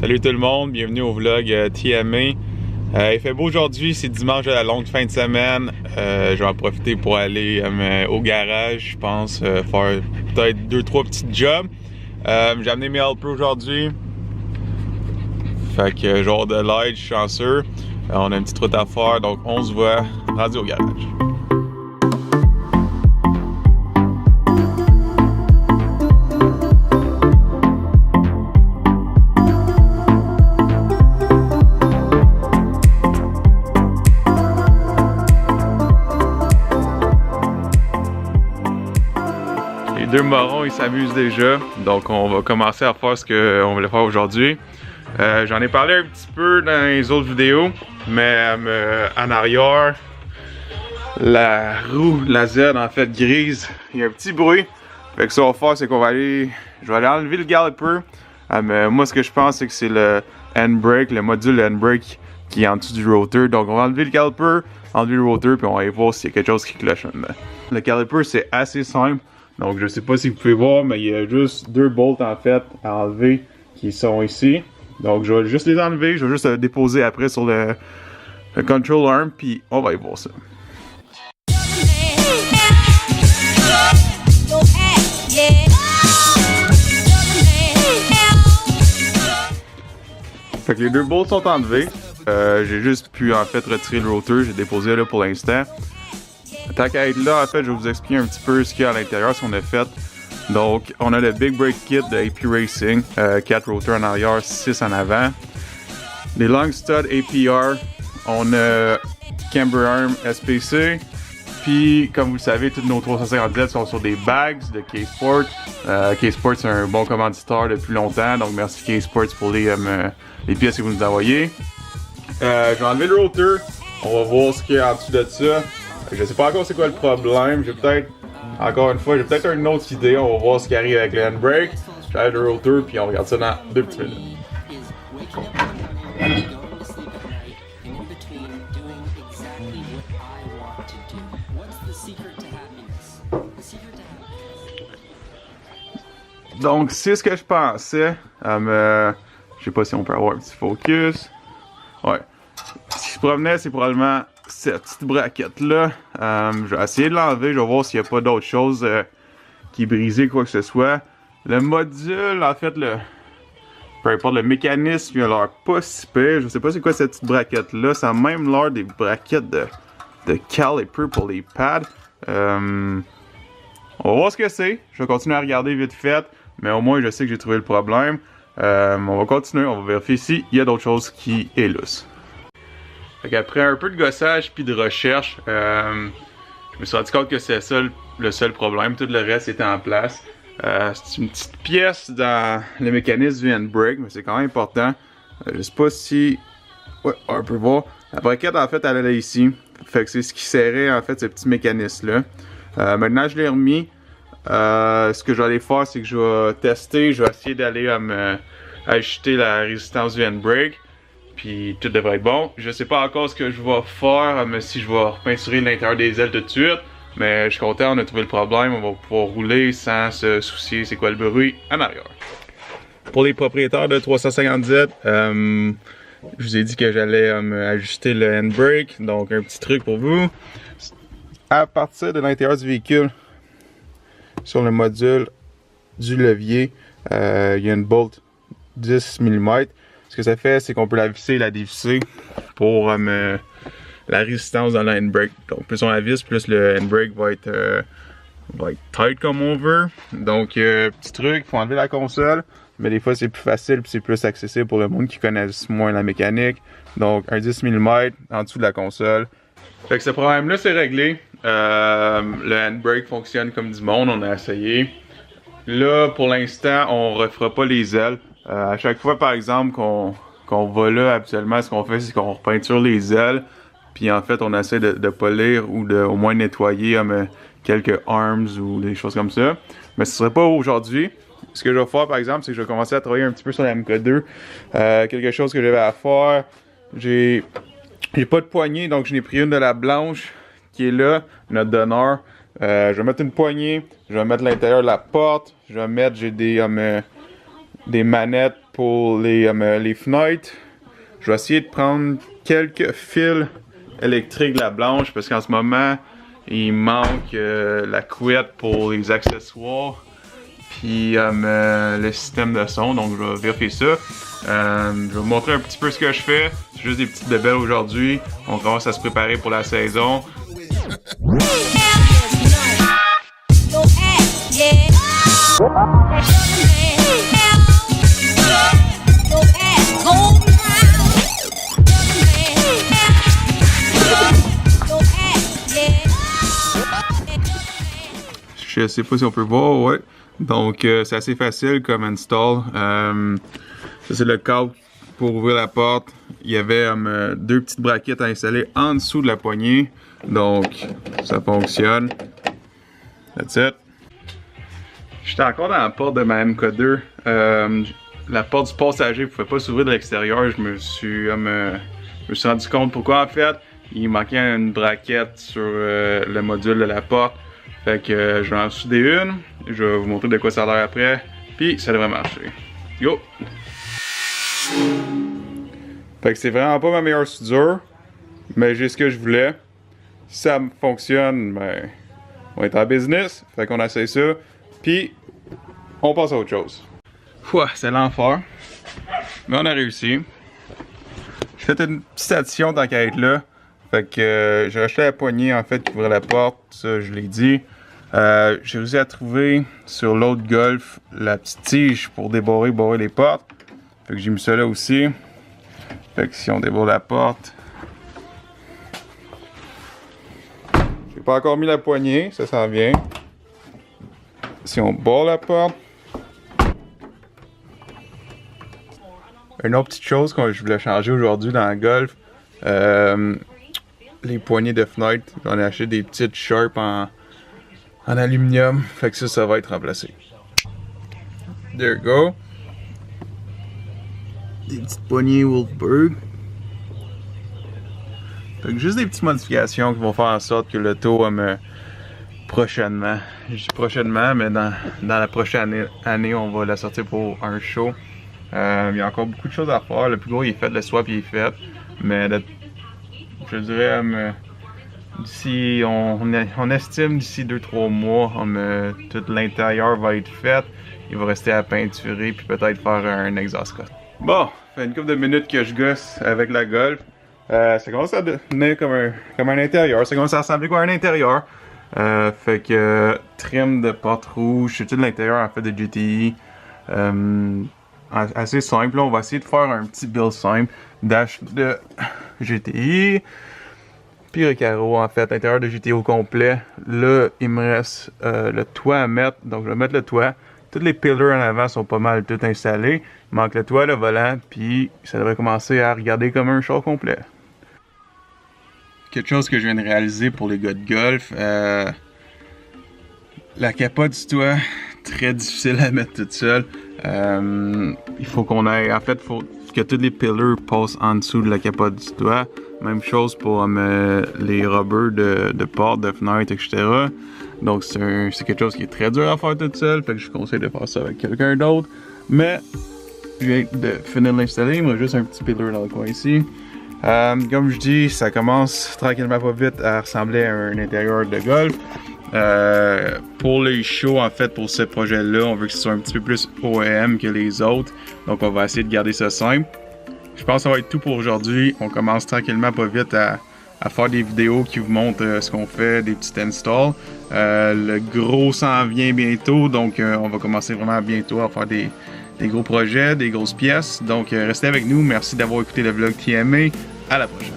Salut tout le monde, bienvenue au vlog TMA. Il fait beau aujourd'hui, c'est dimanche de la longue fin de semaine. Je vais en profiter pour aller au garage, je pense, faire peut-être 2-3 petits jobs. J'ai amené mes helpers aujourd'hui. Fait que genre de l'aide, je suis chanceux. On a une petite route à faire, donc on se voit rendu au garage. Les deux morons, ils s'amusent déjà, donc on va commencer à faire ce qu'on voulait faire aujourd'hui. J'en ai parlé un petit peu dans les autres vidéos, mais en arrière, la roue, la Z en fait grise, il y a un petit bruit. Fait que ce qu'on va faire, c'est qu'on va aller, je vais aller enlever le caliper. Moi, ce que je pense, c'est que c'est le handbrake, le module handbrake qui est en dessous du rotor. Donc, on va enlever le caliper, enlever le rotor, puis on va aller voir s'il y a quelque chose qui cloche là-dedans. Le caliper, c'est assez simple. Donc, je sais pas si vous pouvez voir, mais il y a juste deux bolts en fait à enlever qui sont ici. Donc, je vais juste les enlever, je vais juste les déposer après sur le control arm, puis on va y voir ça. Fait que les deux bolts sont enlevés. J'ai juste pu en fait retirer le rotor, j'ai déposé là pour l'instant. Tant qu'à être là, en fait, je vais vous expliquer un petit peu ce qu'il y a à l'intérieur, ce qu'on a fait. Donc, on a le Big Brake Kit de AP Racing, 4 rotors en arrière, 6 en avant. Les Long Stud APR, on a Camber Arm SPC. Puis, comme vous le savez, toutes nos 350Z sont sur des bags de K-Sport. K-Sport, c'est un bon commanditaire depuis longtemps, donc merci K-Sport pour les pièces que vous nous envoyez. Je vais enlever le rotor, on va voir ce qu'il y a en dessous de ça. Je sais pas encore c'est quoi le problème, j'ai peut-être, encore une fois, j'ai peut-être une autre idée, on va voir ce qui arrive avec le handbrake. J'enlève le rotor, puis on regarde ça dans 2 petites minutes. Donc, c'est ce que je pensais. Je sais pas si on peut avoir un petit focus. Ouais. Ce qui se promenait, c'est probablement cette petite braquette-là. Je vais essayer de l'enlever. Je vais voir s'il n'y a pas d'autre chose qui est brisé, quoi que ce soit. Le module, en fait, peu importe le mécanisme, il a l'air pas si pire. Je sais pas c'est quoi cette petite braquette-là. Ça a même l'air des braquettes de caliper pour les pads. On va voir ce que c'est. Je vais continuer à regarder vite fait. Mais au moins, je sais que j'ai trouvé le problème. On va continuer, on va vérifier s'il y a d'autres choses qui est lousse. Fait qu'après un peu de gossage puis de recherche, je me suis rendu compte que c'est ça le seul problème. Tout le reste était en place. C'est une petite pièce dans le mécanisme du handbrake, mais c'est quand même important. Je sais pas si... Ouais, on peut voir. La braquette, en fait, elle est là ici. Fait que c'est ce qui serrait, en fait, ce petit mécanisme-là. Maintenant, je l'ai remis. Ce que je vais aller faire, c'est que je vais tester. Je vais essayer d'aller ajuster la résistance du handbrake. Puis tout devrait être bon. Je sais pas encore ce que je vais faire, mais si je vais repeinturer l'intérieur des ailes tout de suite. Mais je suis content, on a trouvé le problème. On va pouvoir rouler sans se soucier c'est quoi le bruit en arrière. Pour les propriétaires de 350Z, je vous ai dit que j'allais ajuster le handbrake. Donc un petit truc pour vous. À partir de l'intérieur du véhicule, sur le module du levier, il y a une bolt 10 mm. Ce que ça fait, c'est qu'on peut la visser et la dévisser pour la résistance dans le handbrake. Donc plus on la visse, plus le handbrake va être tight comme on veut. Donc petit truc, il faut enlever la console. Mais des fois c'est plus facile et c'est plus accessible pour le monde qui connaisse moins la mécanique. Donc un 10 mm en dessous de la console. Fait que ce problème là c'est réglé. Le handbrake fonctionne comme du monde, on a essayé. Là pour l'instant on refera pas les ailes. À chaque fois par exemple qu'on va là habituellement, ce qu'on fait c'est qu'on repeinture les ailes. Puis en fait on essaie de polir ou de au moins nettoyer quelques arms ou des choses comme ça. Mais ce serait pas aujourd'hui. Ce que je vais faire par exemple c'est que je vais commencer à travailler un petit peu sur la MK2. Quelque chose que j'avais à faire. J'ai pas de poignée donc je n'ai pris une de la blanche qui est là, notre donneur. Je vais mettre une poignée, je vais mettre l'intérieur de la porte, je vais mettre, j'ai des des manettes pour les fenêtres. Je vais essayer de prendre quelques fils électriques de la blanche parce qu'en ce moment, il manque la couette pour les accessoires. Puis le système de son, donc je vais vérifier ça. Je vais vous montrer un petit peu ce que je fais. C'est juste des petites bébelles aujourd'hui. On commence à se préparer pour la saison. Je sais pas si on peut voir, ouais. Donc c'est assez facile comme install. Ça c'est le câble pour ouvrir la porte. Il y avait deux petites braquettes à installer en dessous de la poignée. Donc ça fonctionne. That's it. J'étais encore dans la porte de ma MK2. La porte du passager ne pouvait pas s'ouvrir de l'extérieur. Je me suis rendu compte pourquoi en fait. Il manquait une braquette sur le module de la porte. Fait que je vais en souder une. Je vais vous montrer de quoi ça a l'air après. Puis ça devrait marcher. Go! Fait que c'est vraiment pas ma meilleure soudure. Mais j'ai ce que je voulais. Si ça fonctionne, ben on est en business. Fait qu'on essaie ça. Puis on passe à autre chose. Ouah, c'est l'enfer. Mais on a réussi. J'ai fait une petite addition dans qu'à être là. Fait que j'ai racheté la poignée en fait qui ouvrait la porte, ça je l'ai dit. J'ai réussi à trouver sur l'autre Golf la petite tige pour barrer les portes. Fait que j'ai mis ça là aussi. Fait que si on débarre la porte. J'ai pas encore mis la poignée, ça s'en vient. Si on barre la porte. Une autre petite chose que je voulais changer aujourd'hui dans la Golf. Les poignées de fenêtre, j'en ai acheté des petites Sharp en aluminium, fait que ça va être remplacé. There you go. Des petites poignées Wolfberg. Fait que juste des petites modifications qui vont faire en sorte que l'auto prochainement, je dis prochainement, mais dans la prochaine année, on va la sortir pour un show. Il y a encore beaucoup de choses à faire. Le plus gros il est fait, le swap il est fait, mais je dirais d'ici, on estime d'ici 2-3 mois, tout l'intérieur va être fait. Il va rester à peinturer puis peut-être faire un exhaust cut. Bon, ça fait une couple de minutes que je gosse avec la Golf. Ça commence à devenir comme un intérieur. Ça commence à ressembler comme un intérieur. Fait que trim de porte rouge, c'est tout l'intérieur en fait de GTI. Assez simple. Là, on va essayer de faire un petit build simple. Dash de GTI. Puis le carreau en fait, l'intérieur de GTI au complet. Là, il me reste le toit à mettre. Donc je vais mettre le toit. Tous les pillars en avant sont pas mal tout installés. Il manque le toit, le volant. Puis ça devrait commencer à regarder comme un char complet. Quelque chose que je viens de réaliser pour les gars de Golf. La capote du toit, très difficile à mettre toute seule. Il faut qu'on aille. En fait, il faut que tous les pillars passent en dessous de la capote du toit. Même chose pour les rubbers de porte, de fenêtre, etc. Donc c'est quelque chose qui est très dur à faire toute seule. Fait que je conseille de faire ça avec quelqu'un d'autre. Mais je viens de finir de l'installer. Il me reste juste un petit pillar dans le coin ici. Comme je dis, ça commence tranquillement pas vite à ressembler à un intérieur de Golf. Pour les shows, en fait, pour ce projet-là, on veut que ce soit un petit peu plus OEM que les autres. Donc on va essayer de garder ça simple. Je pense que ça va être tout pour aujourd'hui. On commence tranquillement pas vite à faire des vidéos qui vous montrent ce qu'on fait, des petites installs. Le gros s'en vient bientôt, donc on va commencer vraiment bientôt à faire des gros projets, des grosses pièces. Donc restez avec nous. Merci d'avoir écouté le vlog TMA. À la prochaine.